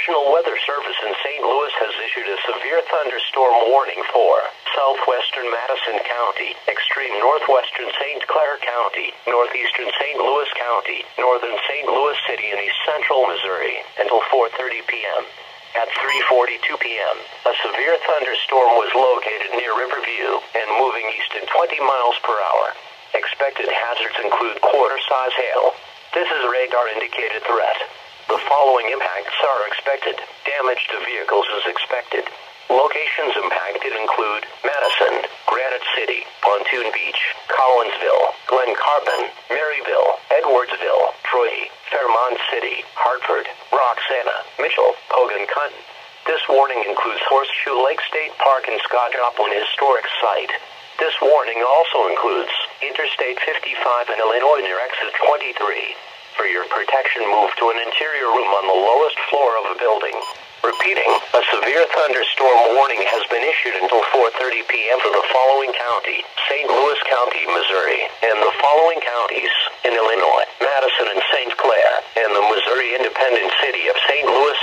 National Weather Service in St. Louis has issued a severe thunderstorm warning for southwestern Madison County, extreme northwestern St. Clair County, northeastern St. Louis County, northern St. Louis City, and east central Missouri until 4:30 p.m. At 3:42 p.m., a severe thunderstorm was located near Riverview and moving east at 20 miles per hour. Expected hazards include quarter-size hail. This is a radar-indicated threat. The following impacts are expected. Damage to vehicles is expected. Locations impacted include Madison, Granite City, Pontoon Beach, Collinsville, Glen Carbon, Maryville, Edwardsville, Troy, Fairmont City, Hartford, Roxana, Mitchell, Pogan-Cutton. This warning includes Horseshoe Lake State Park and Scott Joplin Historic Site. This warning also includes Interstate 55 in Illinois near exit 23. For your protection, move to an interior room on the lowest floor of a building. Repeating, a severe thunderstorm warning has been issued until 4:30 p.m. for the following county: St. Louis County, Missouri, and the following counties in Illinois: Madison and St. Clair, and the Missouri Independent City of St. Louis.